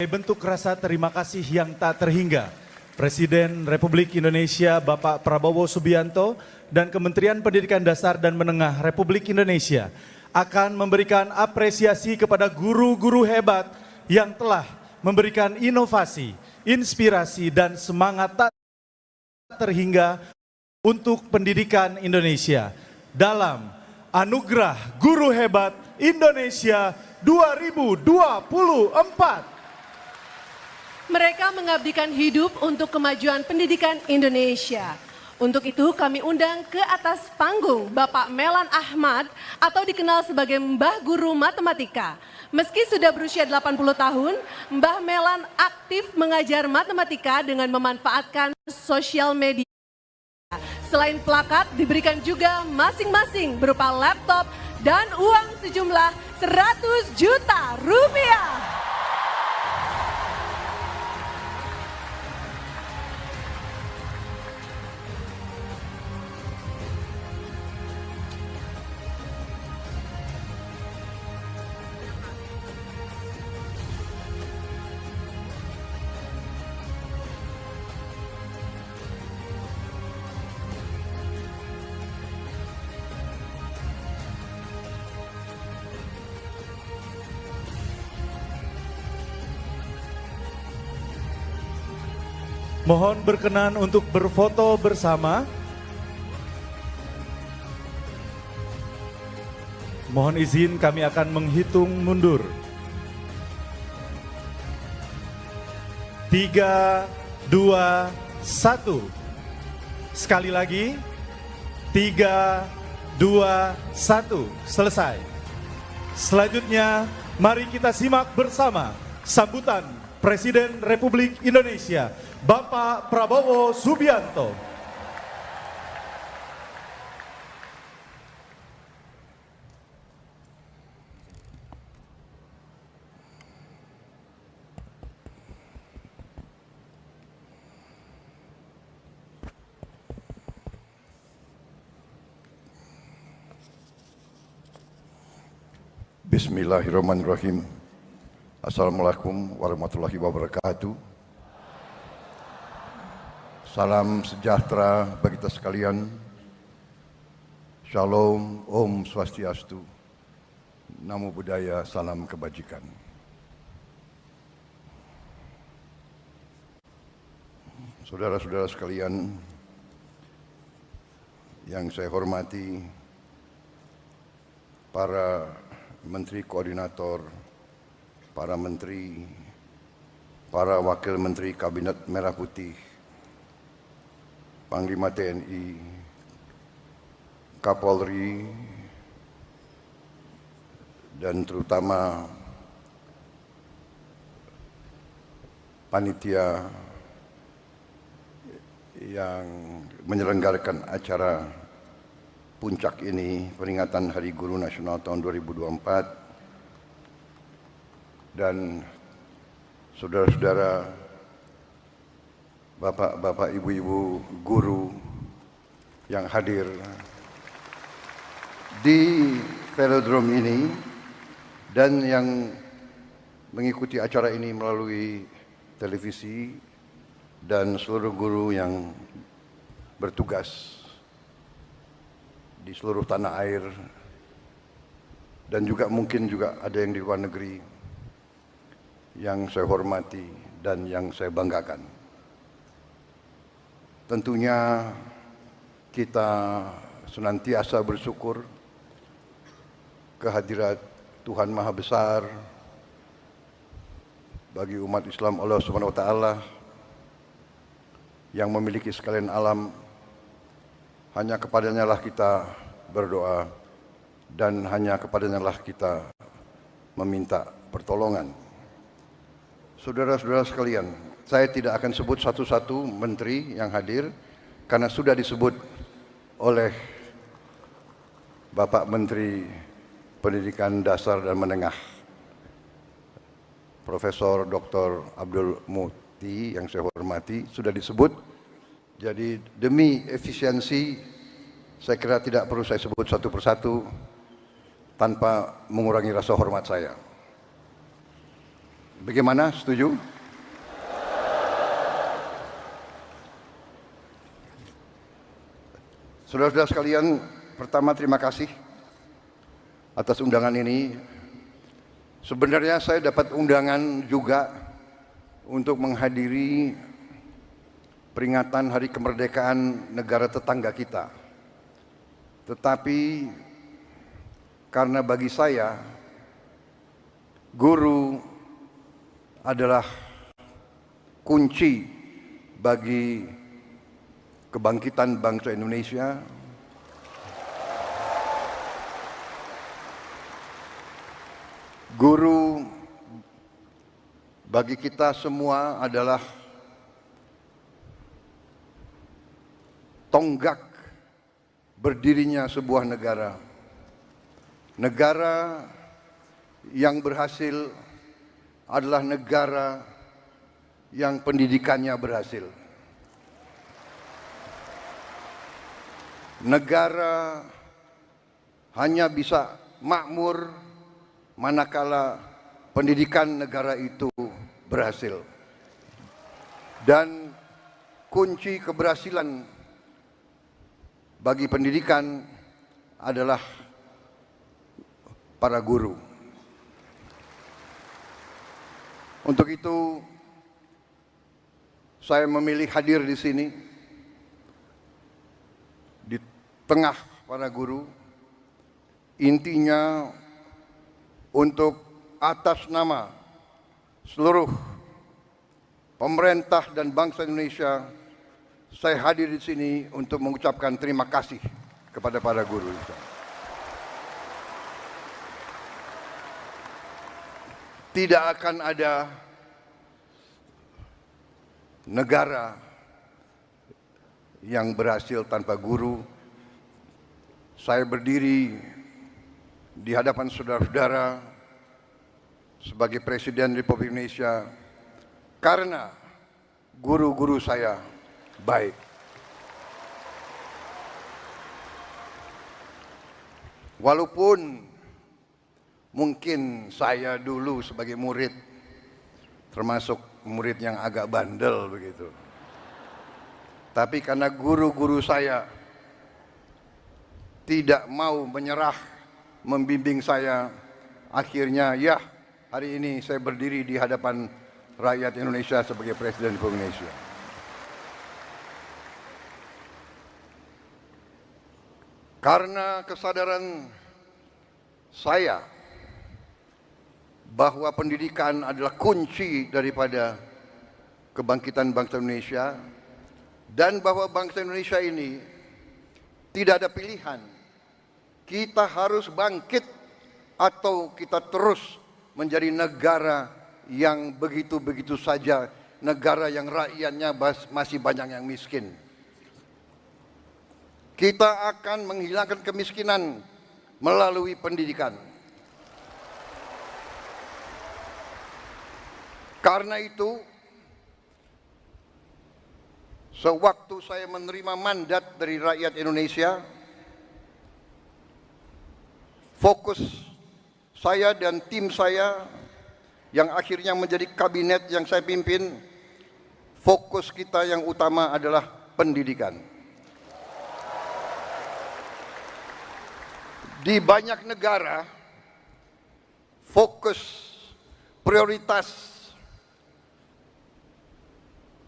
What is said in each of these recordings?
Bentuk rasa terima kasih yang tak terhingga, Presiden Republik Indonesia Bapak Prabowo Subianto dan Kementerian Pendidikan Dasar dan Menengah Republik Indonesia akan memberikan apresiasi kepada guru-guru hebat yang telah memberikan inovasi, inspirasi, dan semangat tak terhingga untuk pendidikan Indonesia dalam Anugerah Guru Hebat Indonesia 2024. Mereka mengabdikan hidup untuk kemajuan pendidikan Indonesia. Untuk itu kami undang ke atas panggung Bapak Melan Ahmad atau dikenal sebagai Mbah Guru Matematika. Meski sudah berusia 80 tahun, Mbah Melan aktif mengajar matematika dengan memanfaatkan sosial media. Selain plakat, diberikan juga masing-masing berupa laptop dan uang sejumlah 100 juta rupiah. Mohon berkenan untuk berfoto bersama. Mohon izin kami akan menghitung mundur. 3, 2, 1. Sekali lagi. 3, 2, 1. Selesai. Selanjutnya, mari kita simak bersama sambutan Presiden Republik Indonesia, Bapak Prabowo Subianto. Bismillahirrahmanirrahim. Assalamualaikum warahmatullahi wabarakatuh. Salam sejahtera bagi kita sekalian. Shalom, Om Swastiastu. Namo Buddhaya, salam kebajikan. Saudara-saudara sekalian yang saya hormati, para Menteri Koordinator, para Menteri, para Wakil Menteri Kabinet Merah Putih, Panglima TNI, Kapolri, dan terutama panitia yang menyelenggarakan acara puncak ini, peringatan Hari Guru Nasional tahun 2024, dan saudara-saudara, bapak-bapak, ibu-ibu guru yang hadir di velodrome ini dan yang mengikuti acara ini melalui televisi, dan seluruh guru yang bertugas di seluruh tanah air, dan juga mungkin juga ada yang di luar negeri yang saya hormati dan yang saya banggakan. Tentunya kita senantiasa bersyukur kehadirat Tuhan Maha Besar bagi umat Islam, Allah Subhanahu wa Ta'ala, yang memiliki sekalian alam. Hanya kepadanya lah kita berdoa dan hanya kepadanya lah kita meminta pertolongan. Saudara-saudara sekalian, saya tidak akan sebut satu-satu menteri yang hadir karena sudah disebut oleh Bapak Menteri Pendidikan Dasar dan Menengah, Profesor Dr. Abdul Muti yang saya hormati, sudah disebut. Jadi demi efisiensi, saya kira tidak perlu saya sebut satu persatu tanpa mengurangi rasa hormat saya. Bagaimana? Setuju? Saudara-saudara sekalian, pertama terima kasih atas undangan ini. Sebenarnya saya dapat undangan juga untuk menghadiri peringatan Hari Kemerdekaan negara tetangga kita. Tetapi karena bagi saya guru adalah kunci bagi kebangkitan bangsa Indonesia. Guru bagi kita semua adalah tonggak berdirinya sebuah negara. Negara yang berhasil adalah negara yang pendidikannya berhasil. Negara hanya bisa makmur manakala pendidikan negara itu berhasil. Dan kunci keberhasilan bagi pendidikan adalah para guru. Untuk itu saya memilih hadir di sini di tengah para guru, intinya untuk atas nama seluruh pemerintah dan bangsa Indonesia, saya hadir di sini untuk mengucapkan terima kasih kepada para guru. Tidak akan ada negara yang berhasil tanpa guru. Saya berdiri di hadapan saudara-saudara sebagai Presiden Republik Indonesia karena guru-guru saya baik. Walaupun mungkin saya dulu sebagai murid termasuk murid yang agak bandel begitu. Tapi karena guru-guru saya tidak mau menyerah membimbing saya, akhirnya ya hari ini saya berdiri di hadapan rakyat Indonesia sebagai Presiden Republik Indonesia. Karena kesadaran saya bahwa pendidikan adalah kunci daripada kebangkitan bangsa Indonesia dan bahwa bangsa Indonesia ini tidak ada pilihan. Kita harus bangkit atau kita terus menjadi negara yang begitu-begitu saja, negara yang rakyatnya masih banyak yang miskin. Kita akan menghilangkan kemiskinan melalui pendidikan. Karena itu, sewaktu saya menerima mandat dari rakyat Indonesia, fokus saya dan tim saya yang akhirnya menjadi kabinet yang saya pimpin, fokus kita yang utama adalah pendidikan. Di banyak negara, fokus prioritas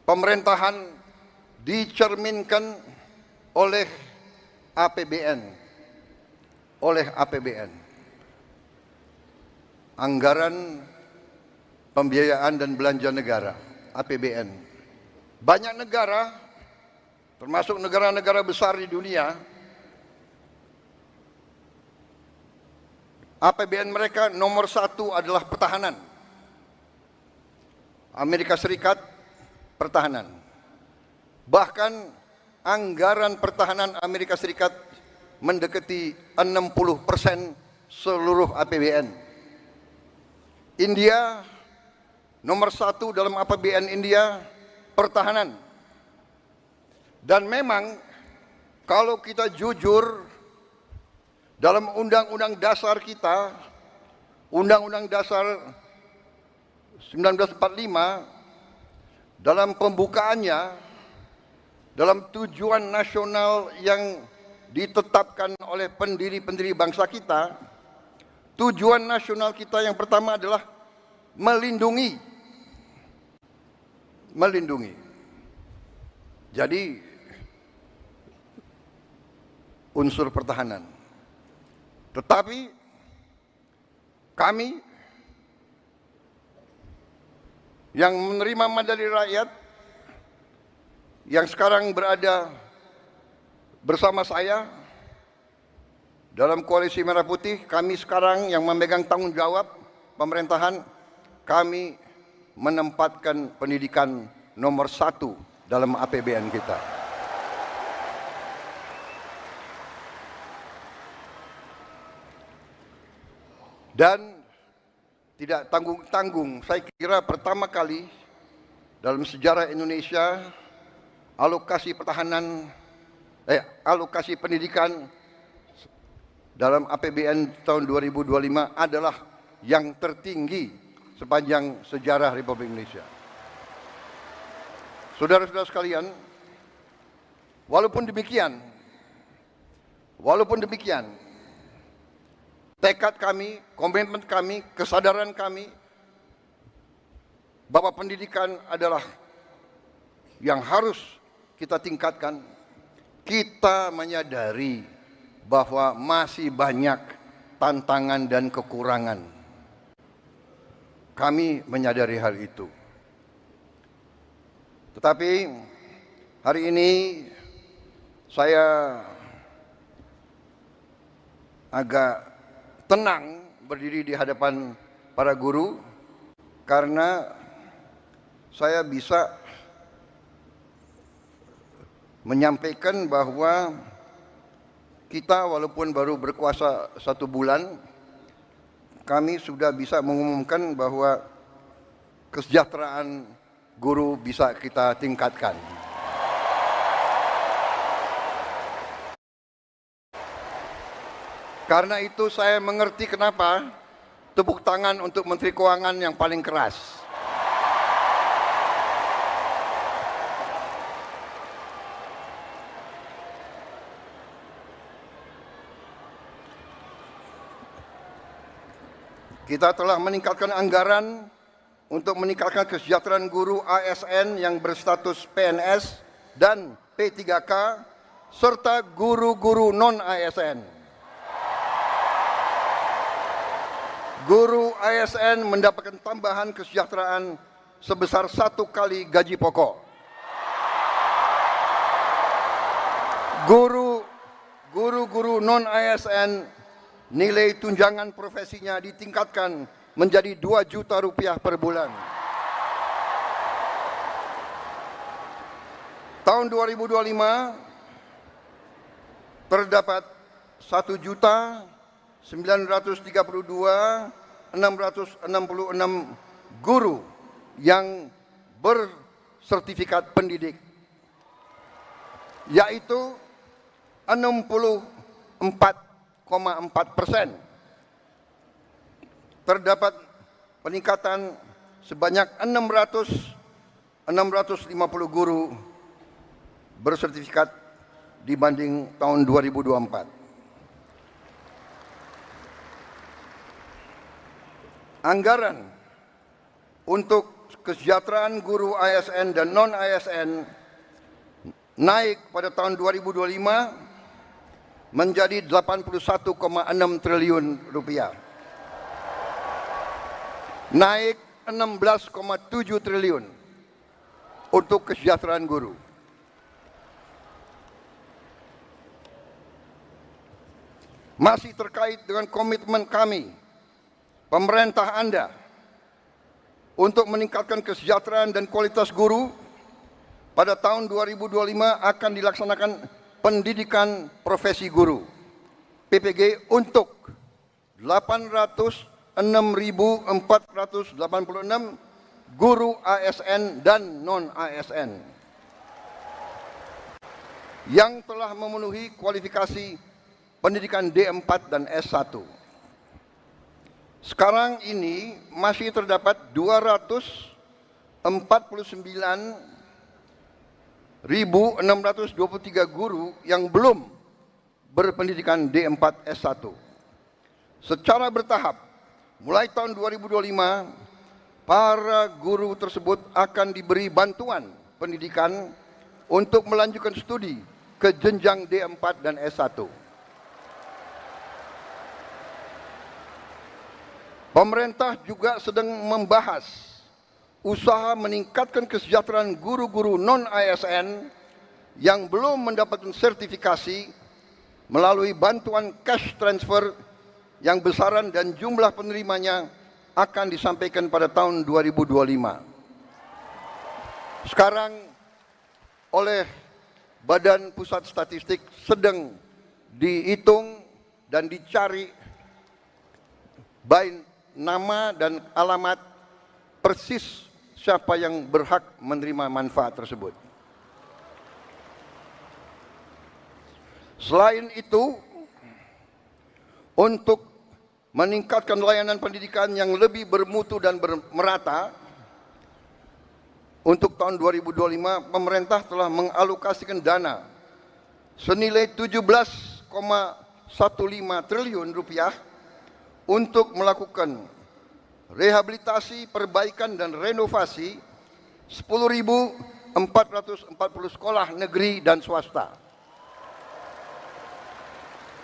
pemerintahan dicerminkan oleh APBN, anggaran pembiayaan dan belanja negara, APBN. Banyak negara, termasuk negara-negara besar di dunia, APBN mereka nomor satu adalah pertahanan. Amerika Serikat, pertahanan. Bahkan anggaran pertahanan Amerika Serikat mendekati 60% seluruh APBN. India nomor satu dalam APBN India pertahanan. Dan memang kalau kita jujur, dalam undang-undang dasar kita, Undang-Undang Dasar 1945 dalam pembukaannya, dalam tujuan nasional yang ditetapkan oleh pendiri-pendiri bangsa kita, tujuan nasional kita yang pertama adalah melindungi. Jadi unsur pertahanan. Tetapi kami yang menerima mandat dari rakyat, yang sekarang berada bersama saya dalam koalisi Merah Putih, kami sekarang yang memegang tanggung jawab pemerintahan, kami menempatkan pendidikan nomor 1 dalam APBN kita. Dan tidak tanggung-tanggung, saya kira pertama kali dalam sejarah Indonesia alokasi pendidikan dalam APBN tahun 2025 adalah yang tertinggi sepanjang sejarah Republik Indonesia. Saudara-saudara sekalian, walaupun demikian, tekad kami, komitmen kami, kesadaran kami bahwa pendidikan adalah yang harus kita tingkatkan. Kita menyadari bahwa masih banyak tantangan dan kekurangan. Kami menyadari hal itu. Tetapi hari ini saya agak tenang berdiri di hadapan para guru karena saya bisa menyampaikan bahwa kita walaupun baru berkuasa 1 bulan, kami sudah bisa mengumumkan bahwa kesejahteraan guru bisa kita tingkatkan. Karena itu saya mengerti kenapa tepuk tangan untuk Menteri Keuangan yang paling keras. Kita telah meningkatkan anggaran untuk meningkatkan kesejahteraan guru ASN yang berstatus PNS dan P3K serta guru-guru non-ASN. Guru ASN mendapatkan tambahan kesejahteraan sebesar 1 kali gaji pokok. Guru-guru non-ASN nilai tunjangan profesinya ditingkatkan menjadi 2 juta rupiah per bulan. Tahun 2025 terdapat 1.932.666 guru yang bersertifikat pendidik, yaitu 64,4%. Terdapat peningkatan sebanyak 650 guru bersertifikat dibanding tahun 2024. Anggaran untuk kesejahteraan guru ASN dan non-ASN naik pada tahun 2025 menjadi 81,6 triliun rupiah. Naik 16,7 triliun untuk kesejahteraan guru. Masih terkait dengan komitmen kami, pemerintah Anda, untuk meningkatkan kesejahteraan dan kualitas guru, pada tahun 2025 akan dilaksanakan pendidikan profesi guru PPG untuk 806.486 guru ASN dan non-ASN yang telah memenuhi kualifikasi pendidikan D4 dan S1. Sekarang ini masih terdapat 249.623 guru yang belum berpendidikan D4 S1. Secara bertahap, mulai tahun 2025, para guru tersebut akan diberi bantuan pendidikan untuk melanjutkan studi ke jenjang D4 dan S1. Pemerintah juga sedang membahas usaha meningkatkan kesejahteraan guru-guru non-ASN yang belum mendapatkan sertifikasi melalui bantuan cash transfer yang besaran dan jumlah penerimanya akan disampaikan pada tahun 2025. Sekarang oleh Badan Pusat Statistik sedang dihitung dan dicari baik nama dan alamat persis siapa yang berhak menerima manfaat tersebut. Selain itu, untuk meningkatkan layanan pendidikan yang lebih bermutu dan merata, untuk tahun 2025 pemerintah telah mengalokasikan dana senilai 17,15 triliun rupiah untuk melakukan rehabilitasi, perbaikan dan renovasi 10.440 sekolah negeri dan swasta.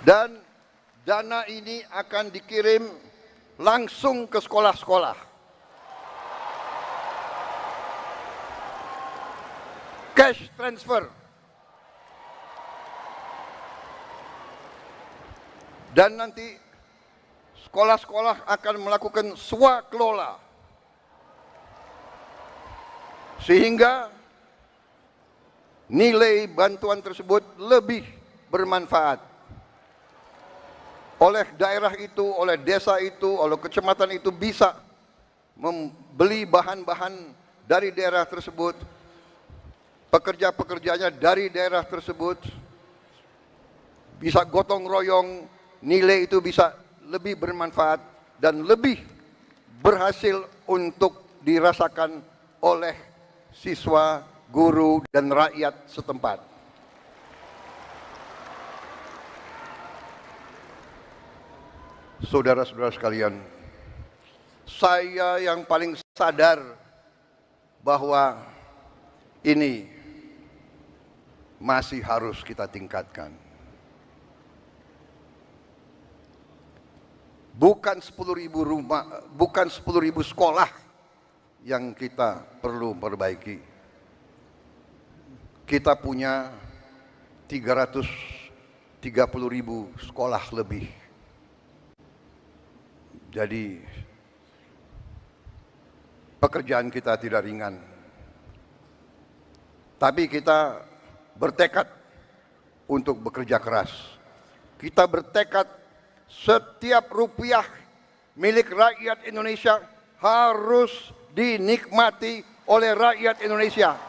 Dan dana ini akan dikirim langsung ke sekolah-sekolah. Cash transfer. Dan nanti sekolah-sekolah akan melakukan swakelola sehingga nilai bantuan tersebut lebih bermanfaat oleh daerah itu, oleh desa itu, oleh kecamatan itu bisa membeli bahan-bahan dari daerah tersebut, pekerja-pekerjanya dari daerah tersebut, bisa gotong royong, nilai itu bisa lebih bermanfaat dan lebih berhasil untuk dirasakan oleh siswa, guru, dan rakyat setempat. Saudara-saudara sekalian, saya yang paling sadar bahwa ini masih harus kita tingkatkan. Bukan 10.000 rumah, bukan 10.000 sekolah yang kita perlu perbaiki. Kita punya 330.000 sekolah lebih. Jadi pekerjaan kita tidak ringan. Tapi kita bertekad untuk bekerja keras. Kita bertekad setiap rupiah milik rakyat Indonesia harus dinikmati oleh rakyat Indonesia.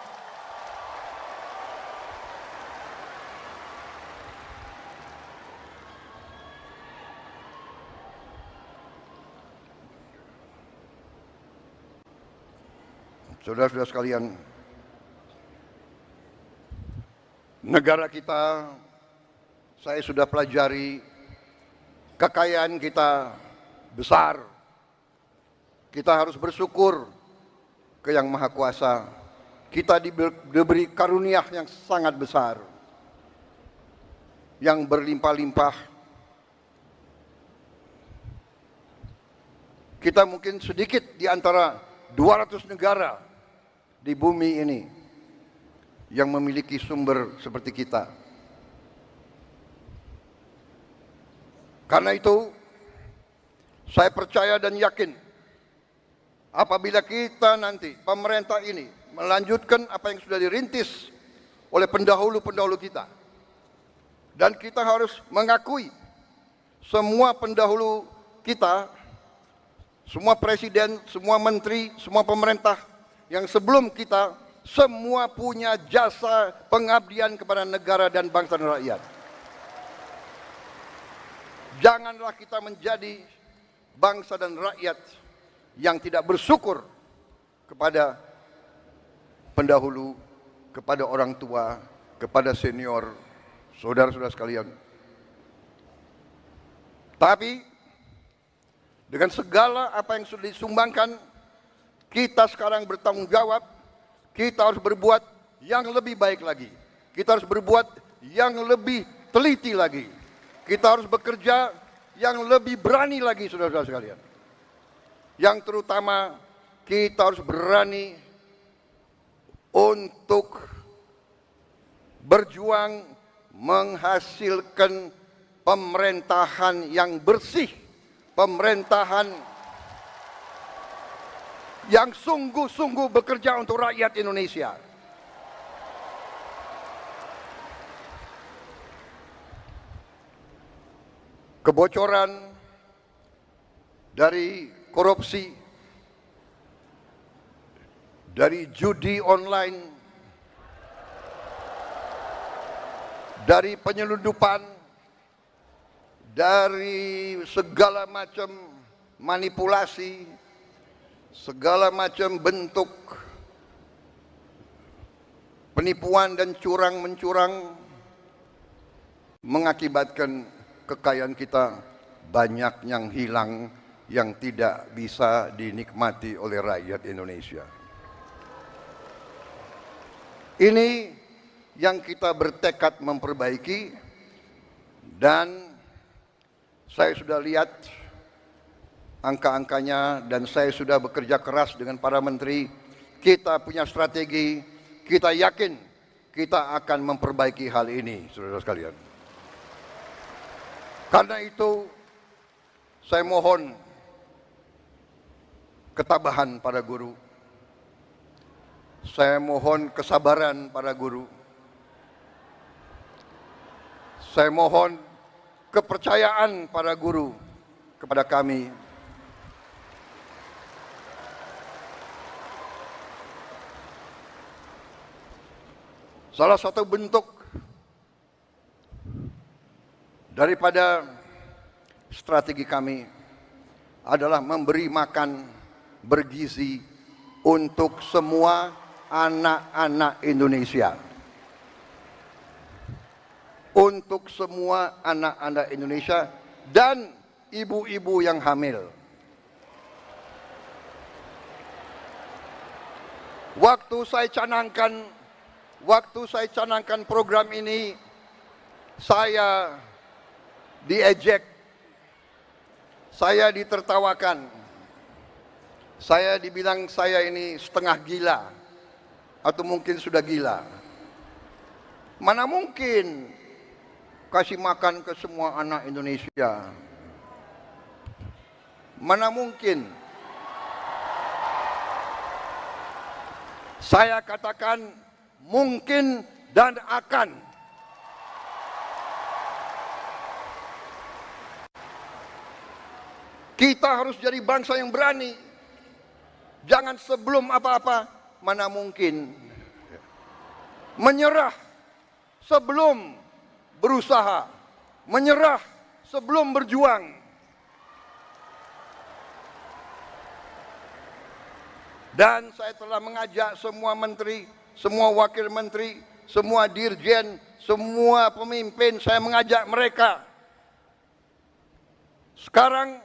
Saudara-saudara sekalian, negara kita, saya sudah pelajari, kekayaan kita besar. Kita harus bersyukur ke Yang Maha Kuasa. Kita diberi karunia yang sangat besar, yang berlimpah-limpah. Kita mungkin sedikit di antara 200 negara di bumi ini yang memiliki sumber seperti kita. Karena itu, saya percaya dan yakin apabila kita nanti, pemerintah ini, melanjutkan apa yang sudah dirintis oleh pendahulu-pendahulu kita. Dan kita harus mengakui semua pendahulu kita, semua presiden, semua menteri, semua pemerintah yang sebelum kita, semua punya jasa pengabdian kepada negara dan bangsa dan rakyat. Janganlah kita menjadi bangsa dan rakyat yang tidak bersyukur kepada pendahulu, kepada orang tua, kepada senior, saudara-saudara sekalian. Tapi dengan segala apa yang sudah disumbangkan, kita sekarang bertanggung jawab, kita harus berbuat yang lebih baik lagi. Kita harus berbuat yang lebih teliti lagi. Kita harus bekerja yang lebih berani lagi, saudara-saudara sekalian. Yang terutama kita harus berani untuk berjuang menghasilkan pemerintahan yang bersih, pemerintahan yang sungguh-sungguh bekerja untuk rakyat Indonesia. Kebocoran dari korupsi, dari judi online, dari penyelundupan, dari segala macam manipulasi, segala macam bentuk penipuan dan curang-mencurang mengakibatkan kekayaan kita banyak yang hilang, yang tidak bisa dinikmati oleh rakyat Indonesia. Ini yang kita bertekad memperbaiki, dan saya sudah lihat angka-angkanya dan saya sudah bekerja keras dengan para menteri. Kita punya strategi, kita yakin kita akan memperbaiki hal ini, saudara sekalian. Karena itu saya mohon ketabahan para guru. Saya mohon kesabaran para guru. Saya mohon kepercayaan para guru kepada kami. Salah satu bentuk daripada strategi kami adalah memberi makan bergizi untuk semua anak-anak Indonesia. Untuk semua anak-anak Indonesia dan ibu-ibu yang hamil. Waktu saya canangkan program ini, saya diejek, saya ditertawakan, saya dibilang saya ini setengah gila, atau mungkin sudah gila. Mana mungkin kasih makan ke semua anak Indonesia? Mana mungkin? Saya katakan mungkin dan akan. Kita harus jadi bangsa yang berani. Jangan sebelum apa-apa, mana mungkin. Menyerah sebelum berusaha. Menyerah sebelum berjuang. Dan saya telah mengajak semua menteri, semua wakil menteri, semua dirjen, semua pemimpin, saya mengajak mereka. Sekarang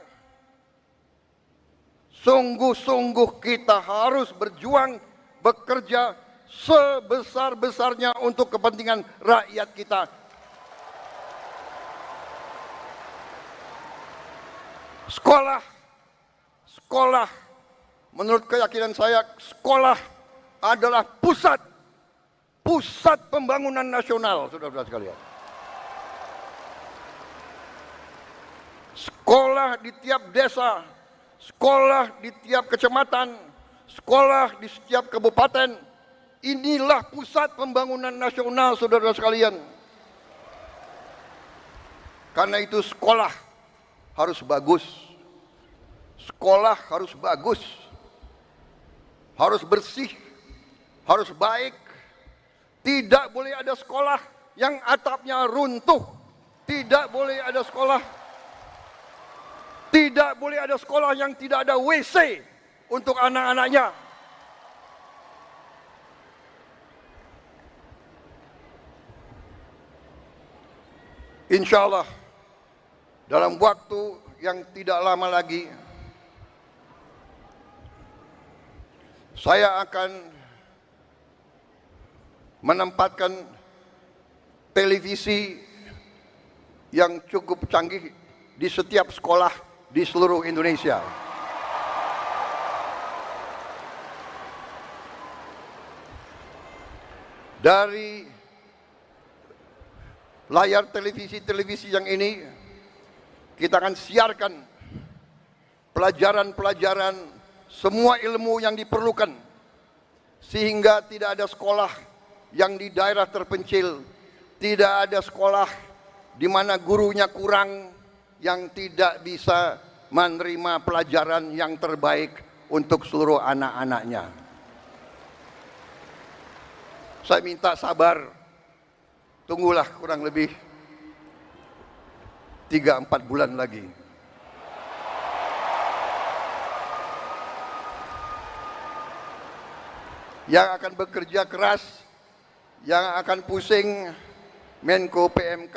sungguh-sungguh kita harus berjuang, bekerja sebesar-besarnya untuk kepentingan rakyat kita. Sekolah, menurut keyakinan saya, sekolah adalah pusat pembangunan nasional, saudara-saudara sekalian. Sekolah di tiap desa, sekolah di tiap kecamatan, sekolah di setiap kabupaten, inilah pusat pembangunan nasional, saudara sekalian. Karena itu sekolah harus bagus, sekolah harus bagus, harus bersih, harus baik. Tidak boleh ada sekolah yang atapnya runtuh, tidak boleh ada sekolah Tidak boleh ada sekolah yang tidak ada WC untuk anak-anaknya. Insya Allah dalam waktu yang tidak lama lagi saya akan menempatkan televisi yang cukup canggih di setiap sekolah di seluruh Indonesia. Dari layar televisi yang ini kita akan siarkan pelajaran-pelajaran semua ilmu yang diperlukan sehingga tidak ada sekolah yang di daerah terpencil, tidak ada sekolah di mana gurunya kurang yang tidak bisa menerima pelajaran yang terbaik untuk seluruh anak-anaknya. Saya minta sabar, tunggulah kurang lebih 3-4 bulan lagi. Yang akan bekerja keras, yang akan pusing Menko PMK,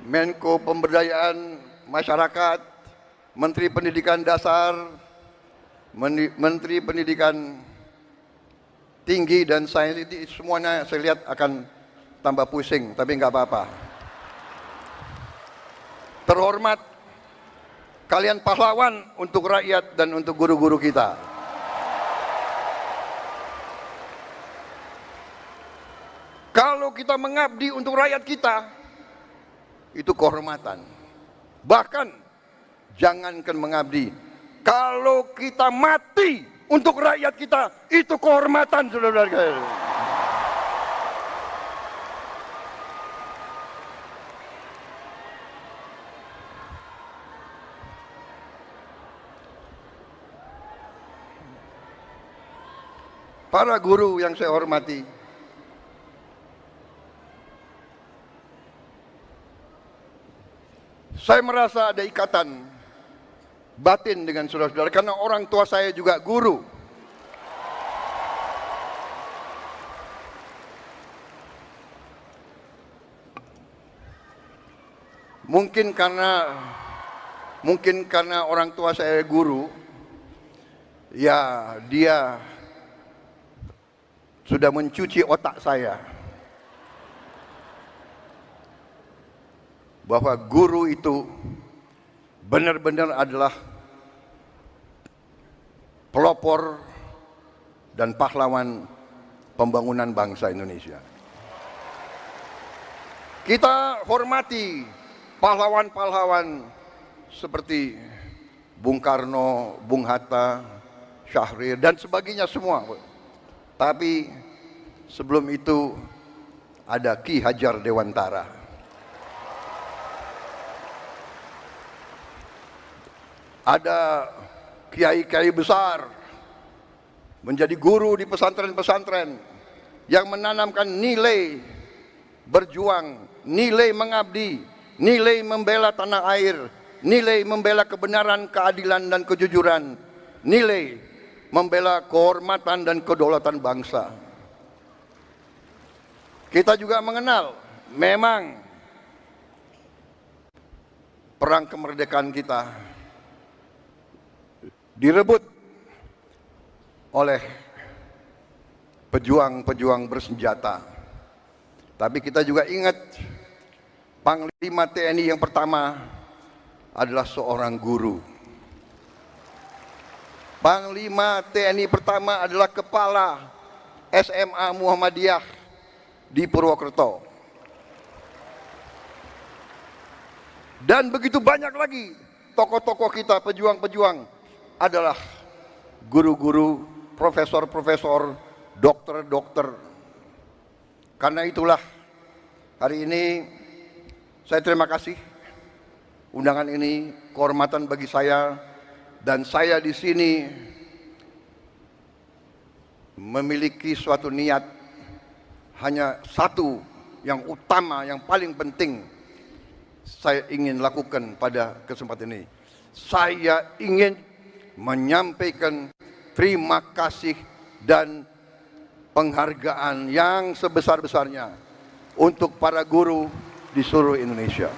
Menko Pemberdayaan Masyarakat, Menteri Pendidikan Dasar, Menteri Pendidikan Tinggi dan Sains, itu semuanya saya lihat akan tambah pusing, tapi nggak apa-apa. Terhormat, kalian pahlawan untuk rakyat dan untuk guru-guru kita. Kalau kita mengabdi untuk rakyat kita, itu kehormatan. Bahkan, jangankan mengabdi, kalau kita mati untuk rakyat kita, itu kehormatan, saudara-saudara. Para guru yang saya hormati, saya merasa ada ikatan batin dengan saudara-saudara karena orang tua saya juga guru. Mungkin karena orang tua saya guru, ya dia sudah mencuci otak saya bahwa guru itu benar-benar adalah pelopor dan pahlawan pembangunan bangsa Indonesia. Kita hormati pahlawan-pahlawan seperti Bung Karno, Bung Hatta, Syahrir dan sebagainya semua. Tapi sebelum itu ada Ki Hajar Dewantara. Ada kiai-kiai besar menjadi guru di pesantren-pesantren yang menanamkan nilai berjuang, nilai mengabdi, nilai membela tanah air, nilai membela kebenaran, keadilan dan kejujuran, nilai membela kehormatan dan kedaulatan bangsa. Kita juga mengenal memang perang kemerdekaan kita direbut oleh pejuang-pejuang bersenjata. Tapi kita juga ingat Panglima TNI yang pertama adalah seorang guru. Panglima TNI pertama adalah kepala SMA Muhammadiyah di Purwokerto. Dan begitu banyak lagi tokoh-tokoh kita, pejuang-pejuang adalah guru-guru, profesor-profesor, dokter-dokter. Karena itulah hari ini saya terima kasih undangan ini, kehormatan bagi saya. Dan saya di sini memiliki suatu niat hanya satu yang utama, yang paling penting, saya ingin lakukan pada kesempatan ini. Saya ingin menyampaikan terima kasih dan penghargaan yang sebesar-besarnya untuk para guru di seluruh Indonesia.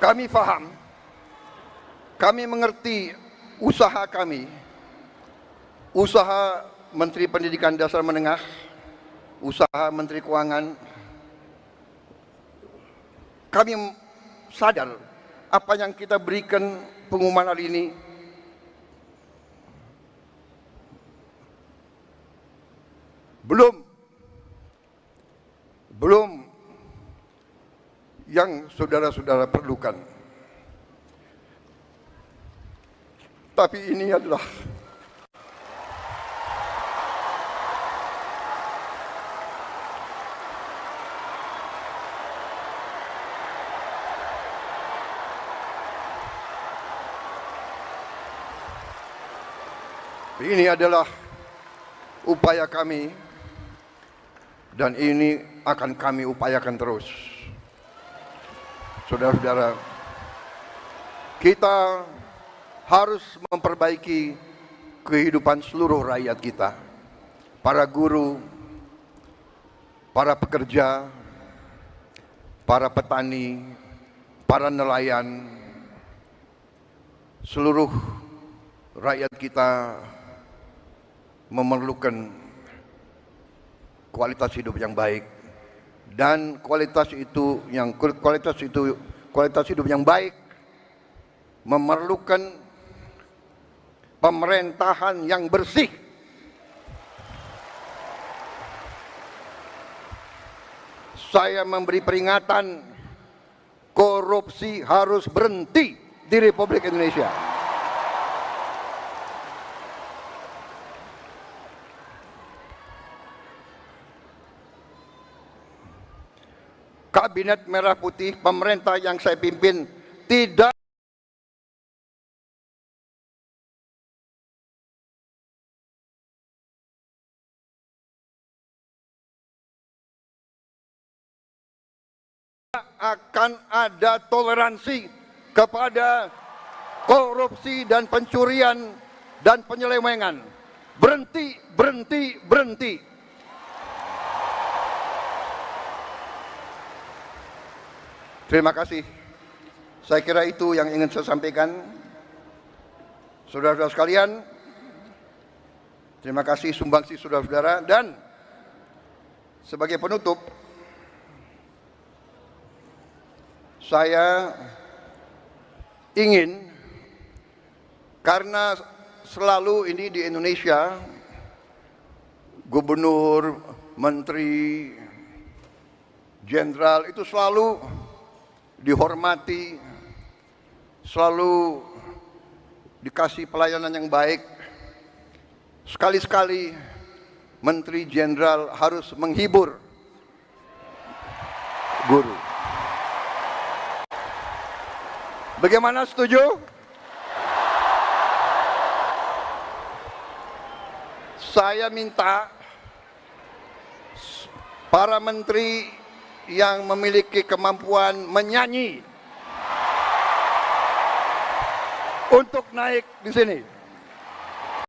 Kami faham, kami mengerti usaha kami, usaha Menteri Pendidikan Dasar Menengah, usaha Menteri Keuangan. Kami sadar apa yang kita berikan pengumuman hari ini belum yang saudara-saudara perlukan. Tapi ini adalah upaya kami dan ini akan kami upayakan terus. Saudara-saudara, kita harus memperbaiki kehidupan seluruh rakyat kita. Para guru, para pekerja, para petani, para nelayan, seluruh rakyat kita memerlukan kualitas hidup yang baik. Dan kualitas hidup yang baik memerlukan pemerintahan yang bersih. Saya memberi peringatan, korupsi harus berhenti di Republik Indonesia. Kabinet Merah Putih, pemerintah yang saya pimpin tidak akan ada toleransi kepada korupsi dan pencurian dan penyelewengan. Berhenti, berhenti, berhenti. Terima kasih. Saya kira itu yang ingin saya sampaikan. Saudara-saudara sekalian, terima kasih sumbangsi saudara-saudara. Dan sebagai penutup, saya ingin, karena selalu ini di Indonesia, gubernur, menteri, jenderal itu selalu dihormati, selalu dikasih pelayanan yang baik. Sekali-sekali menteri jenderal harus menghibur guru. Bagaimana, setuju? Saya minta para menteri yang memiliki kemampuan menyanyi untuk naik di sini.